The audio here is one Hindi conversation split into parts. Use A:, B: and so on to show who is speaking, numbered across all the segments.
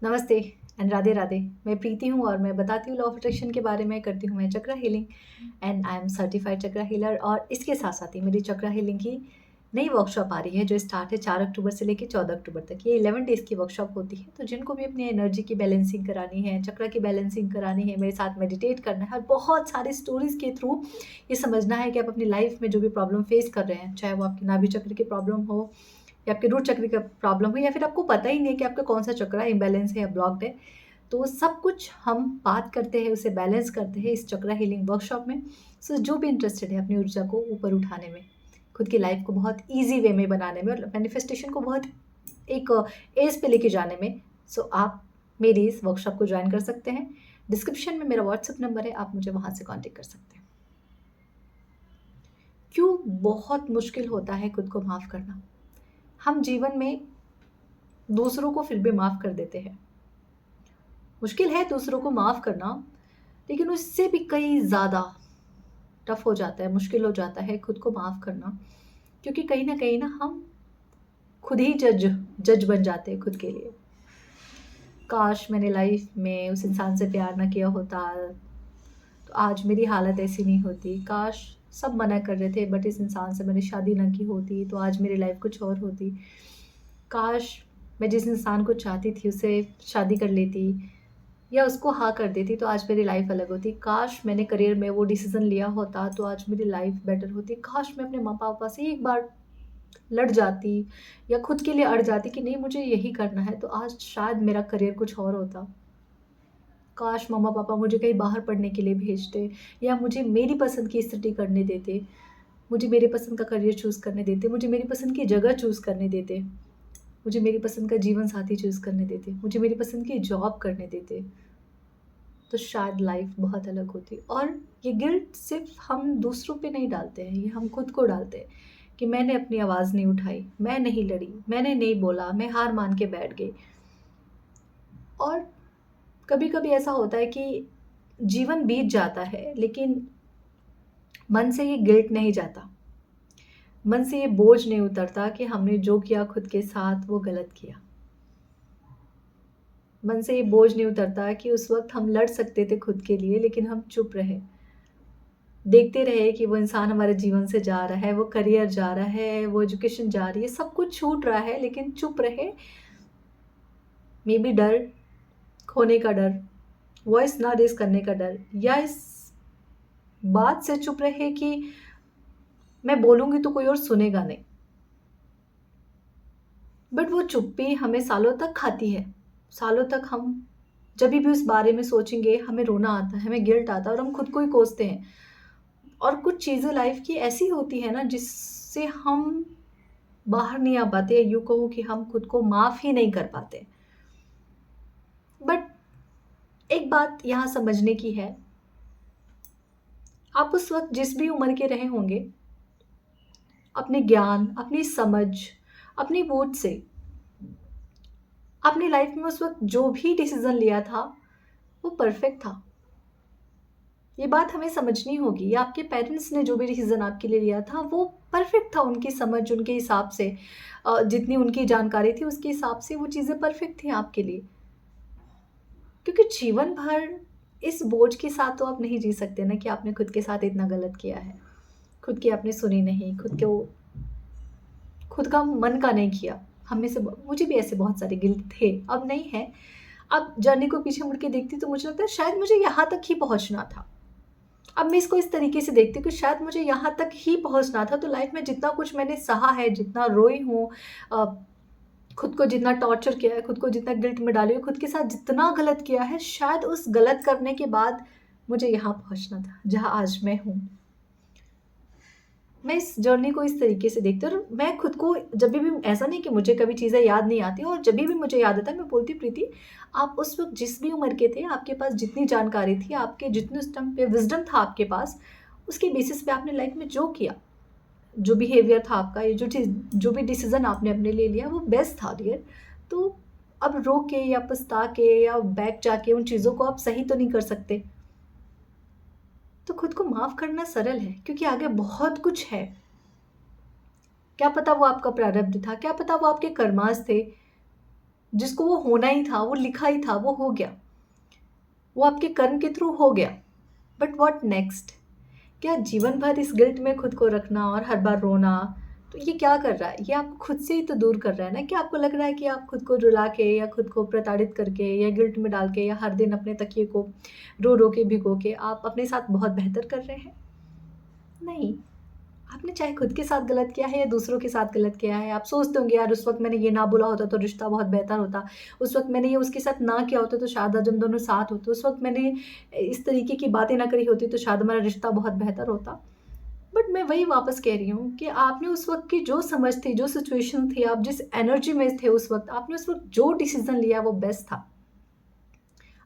A: नमस्ते एंड राधे राधे। मैं प्रीति हूँ और मैं बताती हूँ लॉ ऑफ अट्रैक्शन के बारे में। करती हूँ मैं chakra healing and I am certified chakra healer. और इसके साथ साथ ही मेरी चक्रा हीलिंग की नई वर्कशॉप आ रही है जो स्टार्ट है 4 अक्टूबर से लेकर 14 अक्टूबर तक। ये 11 डेज़ की वर्कशॉप होती है। तो जिनको भी अपनी एनर्जी की बैलेंसिंग करानी है, चक्रा की बैलेंसिंग करानी है, मेरे साथ मेडिटेट करना है और बहुत सारे स्टोरीज के थ्रू ये समझना है कि आप अपनी लाइफ में जो भी प्रॉब्लम फेस कर रहे हैं, चाहे वो आपकी नाभि चक्र की प्रॉब्लम हो या आपके रूट चक्र का प्रॉब्लम हो या फिर आपको पता ही नहीं है कि आपका कौन सा चक्र इम्बैलेंस है या ब्लॉक्ड है, तो सब कुछ हम बात करते हैं, उसे बैलेंस करते हैं इस चक्रा हीलिंग वर्कशॉप में। सो जो भी इंटरेस्टेड है अपनी ऊर्जा को ऊपर उठाने में, खुद की लाइफ को बहुत ईजी वे में बनाने में और मैनिफेस्टेशन को बहुत एक एज पे लेके जाने में, सो आप मेरी इस वर्कशॉप को ज्वाइन कर सकते हैं। डिस्क्रिप्शन में मेरा व्हाट्सएप नंबर है, आप मुझे वहाँ से कॉन्टेक्ट कर सकते हैं। क्यों बहुत मुश्किल होता है खुद को माफ़ करना? हम जीवन में दूसरों को फिर भी माफ़ कर देते हैं। मुश्किल है दूसरों को माफ़ करना, लेकिन उससे भी कहीं ज़्यादा टफ़ हो जाता है, मुश्किल हो जाता है खुद को माफ़ करना, क्योंकि कहीं न कहीं ना हम खुद ही जज जज बन जाते हैं खुद के लिए। काश मैंने लाइफ़ में उस इंसान से प्यार ना किया होता, तो आज मेरी हालत ऐसी नहीं होती। काश सब मना कर रहे थे बट इस इंसान से मैंने शादी ना की होती, तो आज मेरी लाइफ़ कुछ और होती। काश मैं जिस इंसान को चाहती थी उससे शादी कर लेती या उसको हाँ कर देती, तो आज मेरी लाइफ़ अलग होती। काश मैंने करियर में वो डिसीज़न लिया होता तो आज मेरी लाइफ़ बेटर होती। काश मैं अपने माँ-पापा से एक बार लड़ जाती या खुद के लिए अड़ जाती कि नहीं मुझे यही करना है, तो आज शायद मेरा करियर कुछ और होता। काश मम्मा-पापा मुझे कहीं बाहर पढ़ने के लिए भेजते या मुझे मेरी पसंद की स्टडी करने देते, मुझे मेरे पसंद का करियर चूज़ करने देते, मुझे मेरी पसंद की जगह चूज़ करने देते, मुझे मेरी पसंद का जीवन साथी चूज़ करने देते, मुझे मेरी पसंद की जॉब करने देते, तो शायद लाइफ़ बहुत अलग होती। और ये गिल्ट सिर्फ़ हम दूसरों पे नहीं डालते हैं, ये हम खुद को डालते हैं कि मैंने अपनी आवाज़ नहीं उठाई, मैं नहीं लड़ी, मैंने नहीं बोला, मैं हार मान के बैठ गई। और कभी-कभी ऐसा होता है कि जीवन बीत जाता है, लेकिन मन से ये गिल्ट नहीं जाता। मन से ये बोझ नहीं उतरता कि हमने जो किया खुद के साथ वो गलत किया। मन से ये बोझ नहीं उतरता कि उस वक़्त हम लड़ सकते थे खुद के लिए, लेकिन हम चुप रहे। देखते रहे कि वो इंसान हमारे जीवन से जा रहा है, वो करियर जा रहा है, वो एजुकेशन जा रही है, सब कुछ छूट रहा है, लेकिन चुप रहे। मेबी डर, खोने का डर, वॉइस ना रेज़ करने का डर, या इस बात से चुप रहे कि मैं बोलूँगी तो कोई और सुनेगा नहीं। बट वो चुप्पी हमें सालों तक खाती है। सालों तक हम जभी भी उस बारे में सोचेंगे, हमें रोना आता है, हमें गिल्ट आता है और हम खुद को ही कोसते हैं। और कुछ चीज़ें लाइफ़ की ऐसी होती है ना जिससे हम बाहर नहीं आ पाते, यूँ कहूँ कि हम खुद को माफ़ ही नहीं कर पाते। बट एक बात यहाँ समझने की है, आप उस वक़्त जिस भी उम्र के रहे होंगे, अपने ज्ञान, अपनी समझ, अपनी बूझ से अपनी लाइफ़ में उस वक़्त जो भी डिसीज़न लिया था, वो परफ़ेक्ट था। ये बात हमें समझनी होगी, या आपके पेरेंट्स ने जो भी डिसीज़न आपके लिए लिया था वो परफेक्ट था, उनकी समझ, उनके हिसाब से जितनी उनकी जानकारी थी उसके हिसाब से वो चीज़ें परफेक्ट थी आपके लिए। क्योंकि जीवन भर इस बोझ के साथ तो आप नहीं जी सकते ना कि आपने खुद के साथ इतना गलत किया है। खुद की आपने सुनी नहीं, खुद का मन का नहीं किया। हम में से मुझे भी ऐसे बहुत सारे गिल्ट थे, अब नहीं है। अब जर्नी को पीछे मुड़ के देखती तो मुझे लगता है शायद मुझे यहाँ तक ही पहुँचना था। अब मैं इसको इस तरीके से देखती हूँ कि शायद मुझे यहाँ तक ही पहुँचना था, तो लाइफ़ में जितना कुछ मैंने सहा है, जितना रोई हूँ, अ, खुद को जितना टॉर्चर किया है, खुद को जितना गिल्ट में डाली हूँ, खुद के साथ जितना गलत किया है, शायद उस गलत करने के बाद मुझे यहाँ पहुँचना था, जहाँ आज मैं हूँ। मैं इस जर्नी को इस तरीके से देखती हूँ और मैं खुद को जभी भी, ऐसा नहीं कि मुझे कभी चीज़ें याद नहीं आती, और जभी भी मुझे याद आता है मैं बोलती हूँ, प्रीति आप उस वक़्त जिस भी उम्र के थे, आपके पास जितनी जानकारी थी, आपके जितने उस टाइम पे विज़डम था आपके पास, उसके बेसिस पे आपने लाइफ़ में जो किया, जो बिहेवियर था आपका, ये जो भी डिसीज़न आपने अपने लिए लिया वो बेस्ट था डियर। तो अब रो के या पछता के या बैक जाके उन चीज़ों को आप सही तो नहीं कर सकते। तो खुद को माफ़ करना सरल है, क्योंकि आगे बहुत कुछ है। क्या पता वो आपका प्रारब्ध था, क्या पता वो आपके कर्मास थे, जिसको वो होना ही था, वो लिखा ही था, वो हो गया, वो आपके कर्म के थ्रू हो गया। But what next? क्या जीवन भर इस गिल्ट में खुद को रखना और हर बार रोना, तो ये क्या कर रहा है? ये आपको खुद से ही तो दूर कर रहा है ना। कि आपको लग रहा है कि आप खुद को रुला के या खुद को प्रताड़ित करके या गिल्ट में डाल के या हर दिन अपने तकिए को रो रो के भिगो के आप अपने साथ बहुत बेहतर कर रहे हैं? नहीं। आपने चाहे खुद के साथ गलत किया है या दूसरों के साथ गलत किया है, आप सोचते होंगे यार उस वक़्त मैंने ये ना बोला होता तो रिश्ता बहुत बेहतर होता। उस वक़्त मैंने ये उसके साथ ना किया होता तो शायद आज हम दोनों साथ होते। उस वक़्त मैंने इस तरीके की बातें ना करी होती तो शायद हमारा रिश्ता बहुत बेहतर होता। बट मैं वही वापस कह रही हूँ कि आपने उस वक़्त की जो समझ थी, जो सिचुएशन थी, आप जिस एनर्जी में थे उस वक़्त, आपने उस वक़्त जो डिसीज़न लिया वो बेस्ट था।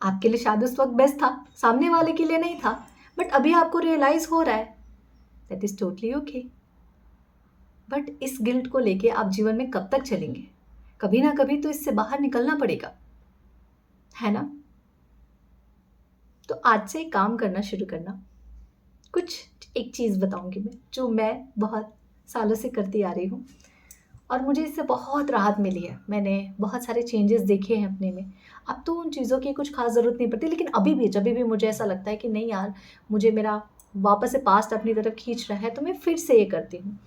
A: आपके लिए शायद उस वक़्त बेस्ट था, सामने वाले के लिए नहीं था। बट अभी आपको रियलाइज़ हो रहा है, that is totally okay. But इस गिल्ट को लेके आप जीवन में कब तक चलेंगे? कभी ना कभी तो इससे बाहर निकलना पड़ेगा, है ना? तो आज से एक काम करना शुरू करना। कुछ एक चीज़ बताऊँगी मैं, जो मैं बहुत सालों से करती आ रही हूँ और मुझे इससे बहुत राहत मिली है। मैंने बहुत सारे चेंजेस देखे हैं अपने में। अब तो उन चीज़ों की कुछ ख़ास ज़रूरत नहीं पड़ती, लेकिन अभी भी जभी भी मुझे ऐसा लगता है कि नहीं यार, मुझे मेरा वापस से पास्ट अपनी तरफ खींच रहा है, तो मैं फिर से ये करती हूँ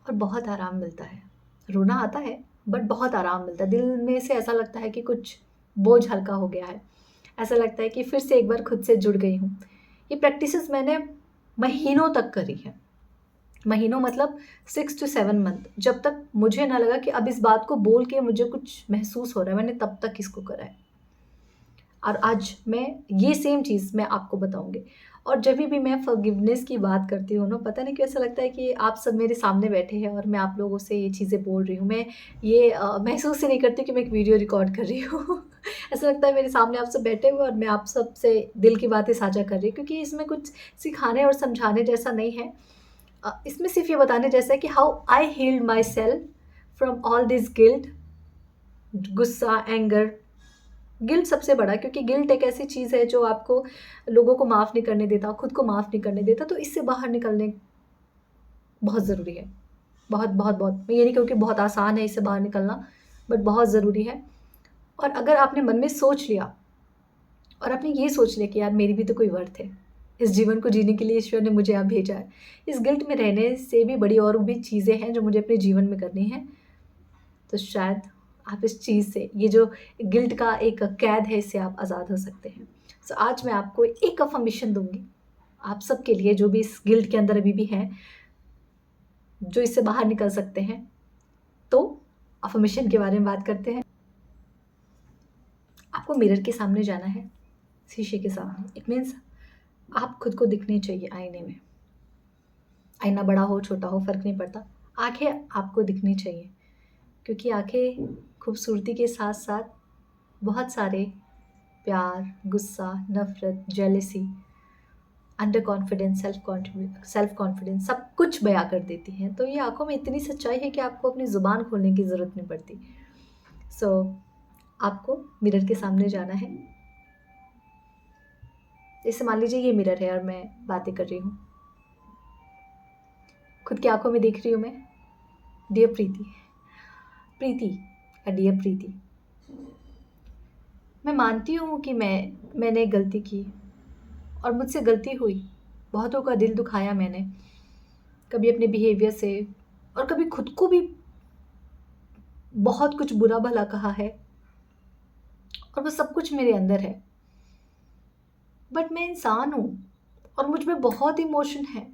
A: और बहुत आराम मिलता है। रोना आता है, बट बहुत आराम मिलता है। दिल में से ऐसा लगता है कि कुछ बोझ हल्का हो गया है। ऐसा लगता है कि फिर से एक बार खुद से जुड़ गई हूँ। ये प्रैक्टिसेस मैंने महीनों तक करी है। महीनों मतलब 6 टू 7 मंथ, जब तक मुझे ना लगा कि अब इस बात को बोल के मुझे कुछ महसूस हो रहा है, मैंने तब तक इसको करा है। और आज मैं ये सेम चीज़ मैं आपको बताऊँगी। और जभी भी मैं फ़ॉरगिवनेस की बात करती हूँ ना, पता नहीं क्यों ऐसा लगता है कि आप सब मेरे सामने बैठे हैं और मैं आप लोगों से ये चीज़ें बोल रही हूँ। मैं ये महसूस ही नहीं करती कि मैं एक वीडियो रिकॉर्ड कर रही हूँ। ऐसा लगता है मेरे सामने आप सब बैठे हुए और मैं आप सबसे दिल की बातें साझा कर रही हूँ, क्योंकि इसमें कुछ सिखाने और समझाने जैसा नहीं है। इसमें सिर्फ़ ये बताने जैसा है कि how I healed myself from all this guilt, गुस्सा, एंगर। गिल्ट सबसे बड़ा, क्योंकि गिल्ट एक ऐसी चीज़ है जो आपको लोगों को माफ़ नहीं करने देता, खुद को माफ़ नहीं करने देता, तो इससे बाहर निकलने बहुत ज़रूरी है। बहुत, बहुत, बहुत, मैं ये नहीं कहूँ कि बहुत आसान है इससे बाहर निकलना, बट बहुत ज़रूरी है। और अगर आपने मन में सोच लिया और आपने ये सोच लिया कि यार मेरी भी तो कोई वर्थ है, इस जीवन को जीने के लिए ईश्वर ने मुझे यहाँ भेजा है, इस गिल्ट में रहने से भी बड़ी और भी चीज़ें हैं जो मुझे अपने जीवन में करनी है, तो शायद आप इस चीज़ से, ये जो गिल्ट का एक कैद है, इससे आप आज़ाद हो सकते हैं। सो आज मैं आपको एक अफ़र्मेशन दूँगी, आप सबके लिए जो भी इस गिल्ट के अंदर अभी भी हैं, जो इससे बाहर निकल सकते हैं। तो अफ़र्मेशन के बारे में बात करते हैं। आपको मिरर के सामने जाना है, शीशे के सामने। इट मीन्स आप खुद को दिखने चाहिए आईने में। आईना बड़ा हो, छोटा हो, फ़र्क नहीं पड़ता। आँखें आपको दिखनी चाहिए, क्योंकि आँखें खूबसूरती के साथ-साथ बहुत सारे प्यार, गुस्सा, नफ़रत, jealousy, under confidence, self confidence सब कुछ बयाँ कर देती हैं। तो ये आँखों में इतनी सच्चाई है कि आपको अपनी ज़ुबान खोलने की ज़रूरत नहीं पड़ती। सो आपको मिरर के सामने जाना है। जैसे मान लीजिए ये मिरर है और मैं बातें कर रही हूँ। खुद की आँखों में देख रही हूँ मैं, डियर प्रीति, प्रीति डियर प्रीति, मैं मानती हूँ कि मैंने गलती की और मुझसे गलती हुई। बहुतों का दिल दुखाया मैंने, कभी अपने बिहेवियर से और कभी खुद को भी बहुत कुछ बुरा-भला कहा है और वो सब कुछ मेरे अंदर है। बट मैं इंसान हूँ और मुझ में बहुत इमोशन है।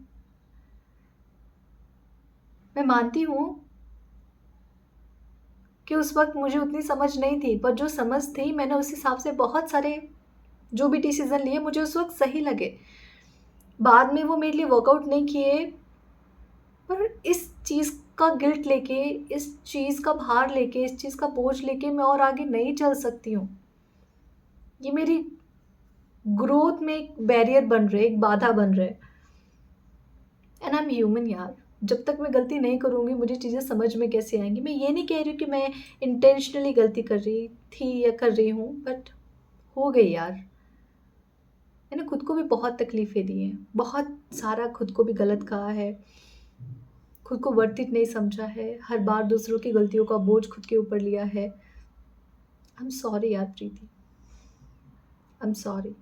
A: मैं मानती हूँ कि उस वक़्त मुझे उतनी समझ नहीं थी, पर जो समझ थी मैंने उस हिसाब से बहुत सारे जो भी डिसीज़न लिए मुझे उस वक़्त सही लगे। बाद में वो मेरे लिए वर्कआउट नहीं किए, पर इस चीज़ का गिल्ट लेके, इस चीज़ का भार लेके, इस चीज़ का बोझ लेके मैं और आगे नहीं चल सकती हूँ। ये मेरी ग्रोथ में एक बैरियर बन रहे, एक बाधा बन रहे। एंड आई एम ह्यूमन यार, जब तक मैं गलती नहीं करूँगी मुझे चीज़ें समझ में कैसे आएँगी। मैं ये नहीं कह रही हूँ कि मैं इंटेंशनली गलती कर रही थी या कर रही हूँ, बट हो गई यार। मैंने खुद को भी बहुत तकलीफ़ें दी हैं, बहुत सारा खुद को भी गलत कहा है, खुद को वर्थ इट नहीं समझा है, हर बार दूसरों की गलतियों का बोझ खुद के ऊपर लिया है। आई एम सॉरी यार प्रीति, आई एम सॉरी।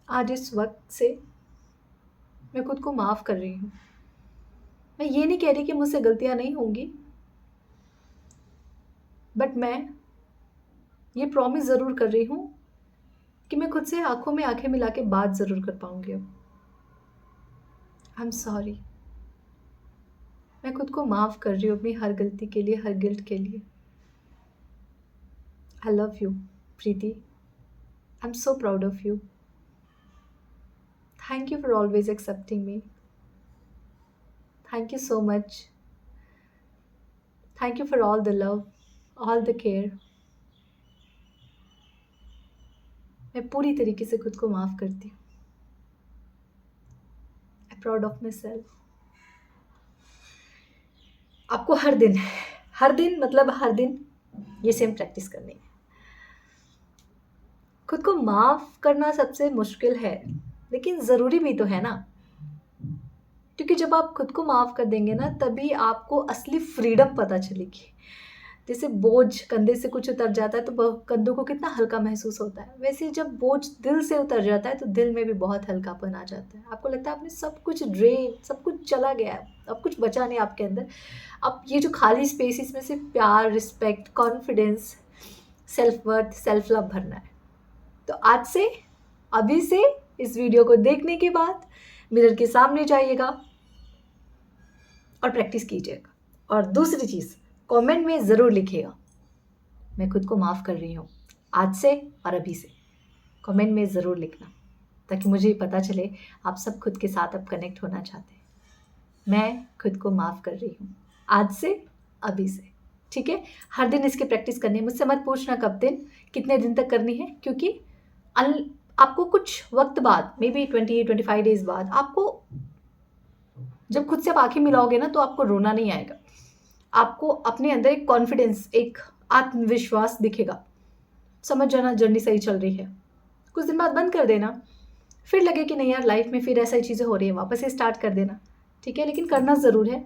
A: आज इस वक्त से मैं खुद को माफ़ कर रही हूँ। मैं ये नहीं कह रही कि मुझसे गलतियाँ नहीं होंगी, बट मैं ये प्रॉमिस ज़रूर कर रही हूँ कि मैं खुद से आँखों में आँखें मिला के बात ज़रूर कर पाऊँगी अब। I am sorry. मैं खुद को माफ़ कर रही हूँ अपनी हर गलती के लिए, हर गिल्ट के लिए। I love you Preeti. I am so proud of you. Thank you for always accepting me. Thank you so much. Thank you for all the love, all the care. मैं पूरी तरीके से खुद को माफ़ करती हूँ। I proud of my self. आपको हर दिन मतलब हर दिन ये सेम प्रैक्टिस करनी है। खुद को माफ़ करना सबसे मुश्किल है, लेकिन ज़रूरी भी तो है ना। क्योंकि जब आप खुद को माफ़ कर देंगे ना, तभी आपको असली फ्रीडम पता चलेगी। जैसे बोझ कंधे से कुछ उतर जाता है तो कंधों को कितना हल्का महसूस होता है, वैसे ही जब बोझ दिल से उतर जाता है तो दिल में भी बहुत हल्कापन आ जाता है। आपको लगता है आपने सब कुछ सब कुछ चला गया है, अब कुछ बचा नहीं आपके अंदर। अब ये जो खाली स्पेस, इसमें से प्यार, respect, confidence, self worth, self love भरना है। तो आज से, अभी से, इस वीडियो को देखने के बाद मिरर के सामने जाइएगा और प्रैक्टिस कीजिएगा। और दूसरी चीज़, कमेंट में ज़रूर लिखिएगा मैं खुद को माफ़ कर रही हूँ आज से और अभी से। कमेंट में ज़रूर लिखना, ताकि मुझे पता चले आप सब खुद के साथ अब कनेक्ट होना चाहते हैं। मैं खुद को माफ़ कर रही हूँ आज से, अभी से। ठीक है, हर दिन इसकी प्रैक्टिस करनी है। मुझसे मत पूछना कब दिन, कितने दिन तक करनी है, क्योंकि आपको कुछ वक्त बाद, मे बी 20-25 डेज बाद, आपको जब खुद से आप आंखें मिलाओगे ना, तो आपको रोना नहीं आएगा। आपको अपने अंदर एक कॉन्फिडेंस, एक आत्मविश्वास दिखेगा। समझ जाना जर्नी सही चल रही है। कुछ दिन बाद बंद कर देना, फिर लगे कि नहीं यार लाइफ में फिर ऐसा ही चीज़ें हो रही है, वापस से स्टार्ट कर देना। ठीक है, लेकिन करना ज़रूर है।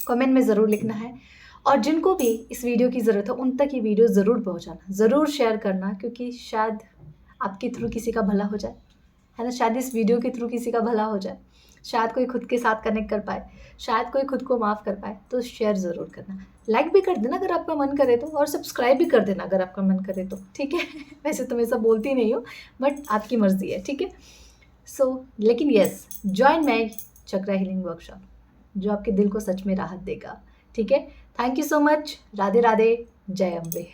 A: कमेंट में ज़रूर लिखना है, और जिनको भी इस वीडियो की ज़रूरत है उन तक ये वीडियो ज़रूर पहुंचाना, ज़रूर शेयर करना, क्योंकि शायद आपके थ्रू किसी का भला हो जाए, है ना। शायद इस वीडियो के थ्रू किसी का भला हो जाए, शायद कोई खुद के साथ कनेक्ट कर पाए, शायद कोई खुद को माफ़ कर पाए। तो शेयर ज़रूर करना, लाइक भी कर देना अगर आपका मन करे तो, और सब्सक्राइब भी कर देना अगर आपका मन करे तो। ठीक है वैसे तो मैं ऐसा बोलती नहीं हूँ, बट आपकी मर्ज़ी है। ठीक है, सो लेकिन येस, जॉइन माई चक्रा हीलिंग वर्कशॉप, जो आपके दिल को सच में राहत देगा। ठीक है, thank you so much. Radhe Radhe, जय अम्बे।